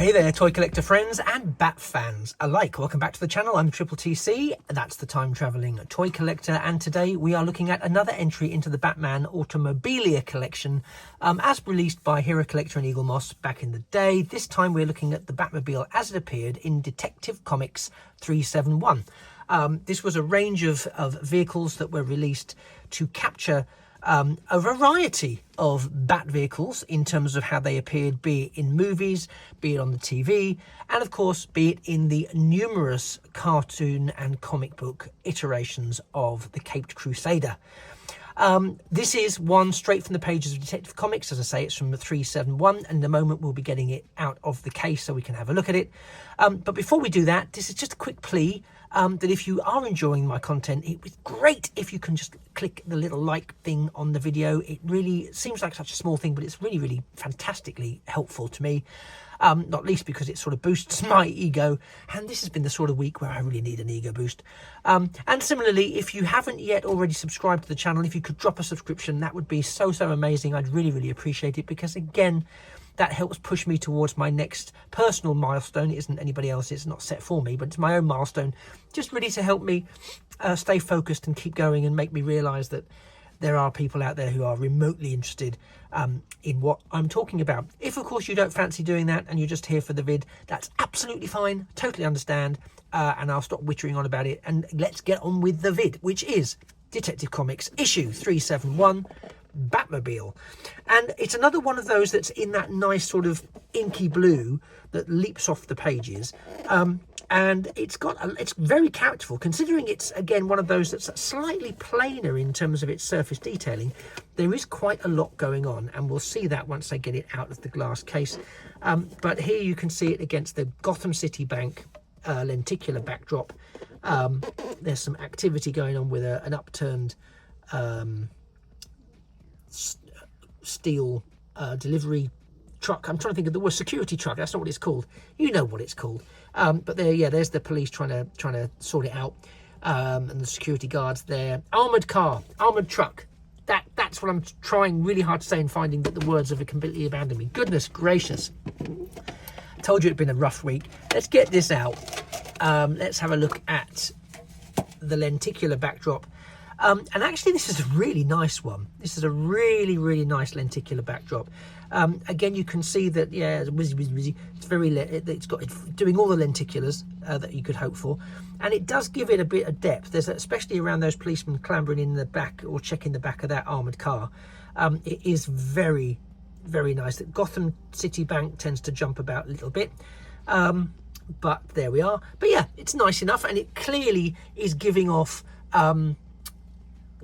Hey there, toy collector friends and bat fans alike. Welcome back to the channel. I'm Triple TC, that's the time travelling toy collector, and today we are looking at another entry into the Batman Automobilia collection as released by Hero Collector and Eagle Moss back in the day. This time we're looking at the Batmobile as it appeared in Detective Comics 371. This was a range of vehicles that were released to capture a variety of bat vehicles in terms of how they appeared, be it in movies, be it on the TV, and of course be it in the numerous cartoon and comic book iterations of the Caped Crusader. This is one straight from the pages of Detective Comics. As I say, it's from the 371, and in a moment we'll be getting it out of the case so we can have a look at it. But before we do that, this is just a quick plea that if you are enjoying my content, it would be great if you can just click the little like thing on the video. It really seems like such a small thing, but it's really fantastically helpful to me. Not least because it sort of boosts my ego, and this has been the sort of week where I really need an ego boost. And similarly, if you haven't yet already subscribed to the channel, if you could drop a subscription, that would be so amazing. I'd really appreciate it, because again, that helps push me towards my next personal milestone. It isn't anybody else, it's not set for me, but it's my own milestone, just really to help me stay focused and keep going, and make me realise that there are people out there who are remotely interested in what I'm talking about. If, of course, you don't fancy doing that and you're just here for the vid, that's absolutely fine, totally understand, and I'll stop wittering on about it, and let's get on with the vid, which is Detective Comics issue 371, Batmobile. And it's another one of those that's in that nice sort of inky blue that leaps off the pages. And it's very characterful, considering it's again one of those that's slightly plainer in terms of its surface detailing. There is quite a lot going on, and we'll see that once I get it out of the glass case. But here you can see it against the Gotham City Bank lenticular backdrop. There's some activity going on with an upturned steel delivery truck. I'm trying to think of the word, security truck. That's not what it's called. You know what it's called. But there's the police trying to sort it out, and the security guards there. Armored car, armored truck. That's what I'm trying really hard to say, and finding that the words have completely abandoned me. Goodness gracious! I told you it'd been a rough week. Let's get this out. Let's have a look at the lenticular backdrop. And actually, this is a really nice one. This is a really nice lenticular backdrop. Again, you can see that, yeah, it's whizzy. It's doing all the lenticulars that you could hope for, and it does give it a bit of depth. There's especially around those policemen clambering in the back or checking the back of that armored car. It is very nice. That Gotham City Bank tends to jump about a little bit. But there we are. But yeah, it's nice enough, and it clearly is giving off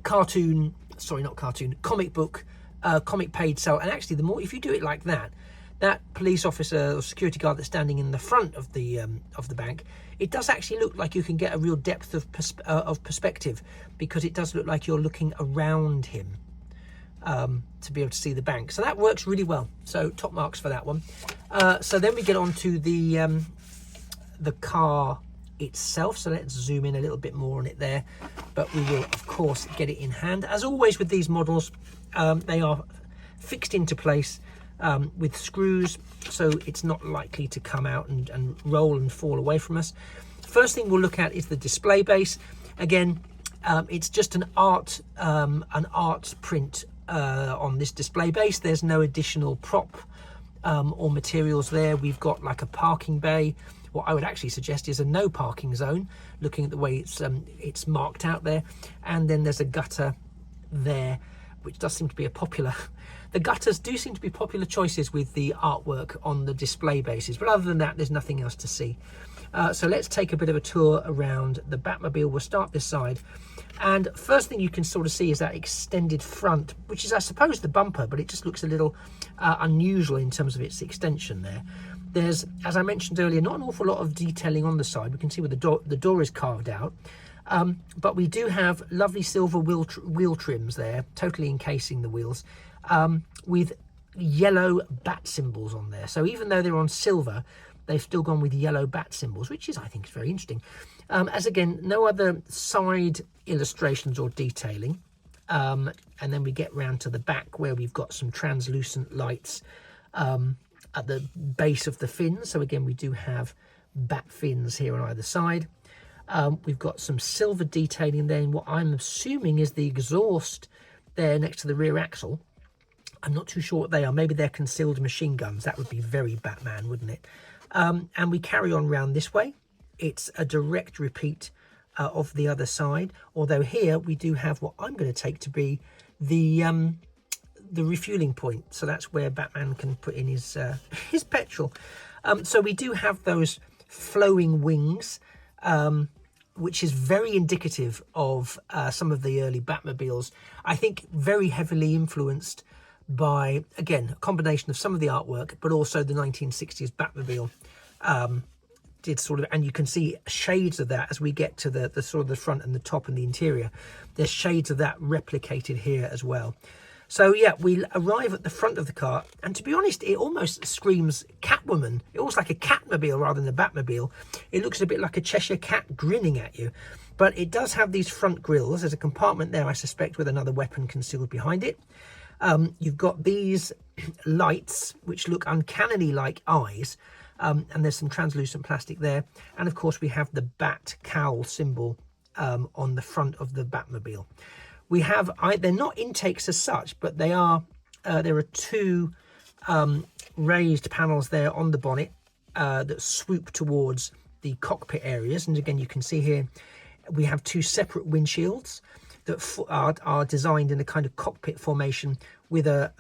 comic book, comic paid sale. And actually, the more, if you do it like that police officer or security guard that's standing in the front of the bank, it does actually look like you can get a real depth of perspective, because it does look like you're looking around him to be able to see the bank. So that works really well. So top marks for that one. So then we get on to the car itself, so let's zoom in a little bit more on it there, but we will of course get it in hand. As always with these models, they are fixed into place with screws, so it's not likely to come out and roll and fall away from us. First thing we'll look at is the display base. Again, it's just an art print on this display base. There's no additional prop or materials there. We've got like a parking bay. What I would actually suggest is a no parking zone, looking at the way it's marked out there. And then there's a gutter there, which does seem to be the gutters do seem to be popular choices with the artwork on the display bases, but other than that, there's nothing else to see. So let's take a bit of a tour around the Batmobile. We'll start this side, and first thing you can sort of see is that extended front, which is, I suppose, the bumper, but it just looks a little unusual in terms of its extension there. There's, as I mentioned earlier, not an awful lot of detailing on the side. We can see where the door is carved out, but we do have lovely silver wheel trims there, totally encasing the wheels, with yellow bat symbols on there. So even though they're on silver, they've still gone with yellow bat symbols, which is, I think, is very interesting. As again, no other side illustrations or detailing. And then we get round to the back, where we've got some translucent lights at the base of the fins. So again, we do have bat fins here on either side. We've got some silver detailing there in what I'm assuming is the exhaust there next to the rear axle. I'm not too sure what they are. Maybe they're concealed machine guns. That would be very Batman, wouldn't it? And we carry on round this way. It's a direct repeat of the other side, although here we do have what I'm going to take to be the refueling point. So that's where Batman can put in his petrol. So we do have those flowing wings, which is very indicative of some of the early Batmobiles. I think very heavily influenced by, again, a combination of some of the artwork, but also the 1960s Batmobile did sort of, and you can see shades of that as we get to the sort of the front and the top and the interior. There's shades of that replicated here as well. So yeah, we arrive at the front of the car, and to be honest, it almost screams Catwoman. It looks like a Catmobile rather than a Batmobile. It looks a bit like a Cheshire Cat grinning at you, but it does have these front grills. There's a compartment there, I suspect, with another weapon concealed behind it. You've got these lights which look uncannily like eyes, and there's some translucent plastic there, and of course we have the bat cowl symbol on the front of the Batmobile. We have, they're not intakes as such, but they are, there are two raised panels there on the bonnet that swoop towards the cockpit areas. And again, you can see here we have two separate windshields that are designed in a kind of cockpit formation with a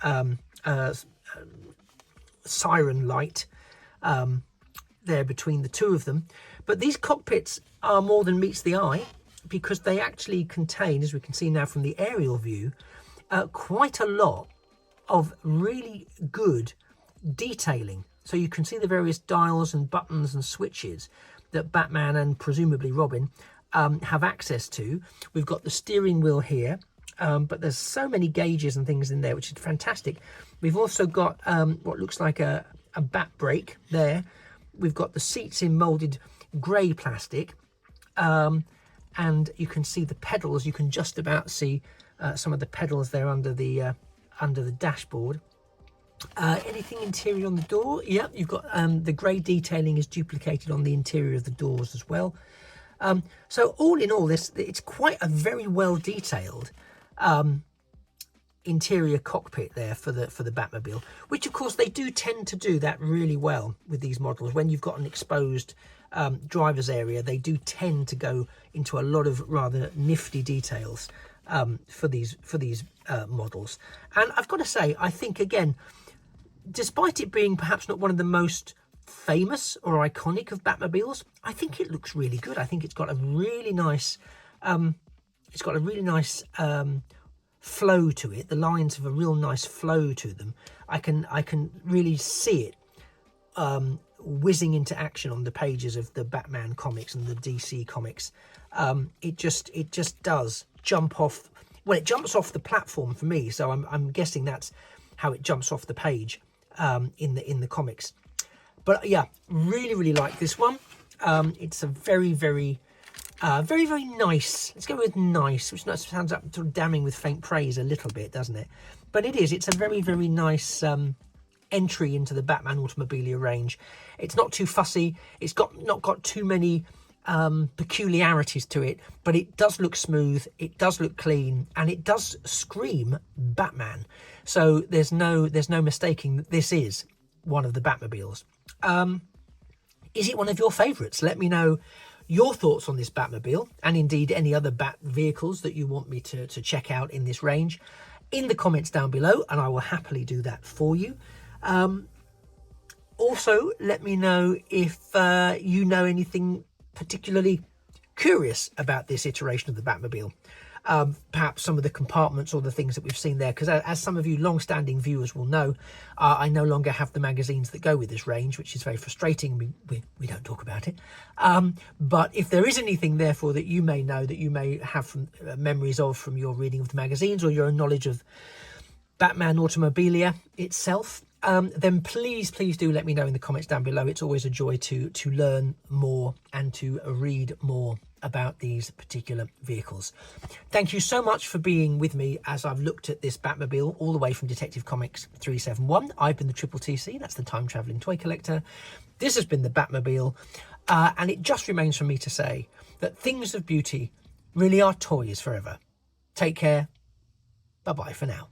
siren light there between the two of them. But these cockpits are more than meets the eye, because they actually contain, as we can see now from the aerial view, quite a lot of really good detailing. So you can see the various dials and buttons and switches that Batman and presumably Robin have access to. We've got the steering wheel here, but there's so many gauges and things in there, which is fantastic. We've also got what looks like a bat brake there. We've got the seats in moulded grey plastic. And you can see the pedals. You can just about see some of the pedals there under the dashboard. Anything interior on the door? Yeah, you've got the grey detailing is duplicated on the interior of the doors as well. So all in all, it's quite a very well detailed interior cockpit there for the Batmobile, which of course they do tend to do that really well with these models. When you've got an exposed driver's area, they do tend to go into a lot of rather nifty details for these models. And I've got to say, I think again, despite it being perhaps not one of the most famous or iconic of Batmobiles, I think it looks really good. I think it's got a really nice flow to it. The lines have a real nice flow to them. I can really see it whizzing into action on the pages of the Batman comics and the DC comics. It just does jump off. Well, it jumps off the platform for me, so I'm guessing that's how it jumps off the page in the comics. But yeah, really like this one. It's a very nice. Let's go with nice, which sounds up sort of damning with faint praise a little bit, doesn't it? But it is. It's a very nice entry into the Batman Automobilia range. It's not too fussy. It's not got too many peculiarities to it, but it does look smooth. It does look clean, and it does scream Batman. So there's no mistaking that this is one of the Batmobiles. Is it one of your favourites? Let me know your thoughts on this Batmobile, and indeed any other Bat vehicles that you want me to check out in this range, in the comments down below, and I will happily do that for you. Also, let me know if you know anything particularly curious about this iteration of the Batmobile. Perhaps some of the compartments or the things that we've seen there, because as some of you long-standing viewers will know, I no longer have the magazines that go with this range, which is very frustrating. We don't talk about it. But if there is anything, therefore, that you may know, that you may have from memories of from your reading of the magazines or your knowledge of Batman Automobilia itself, then please do let me know in the comments down below. It's always a joy to learn more and to read more about these particular vehicles. Thank you so much for being with me as I've looked at this Batmobile all the way from Detective Comics 371. I've been the Triple TC, that's the time travelling toy collector. This has been the Batmobile, and it just remains for me to say that things of beauty really are toys forever. Take care. Bye-bye for now.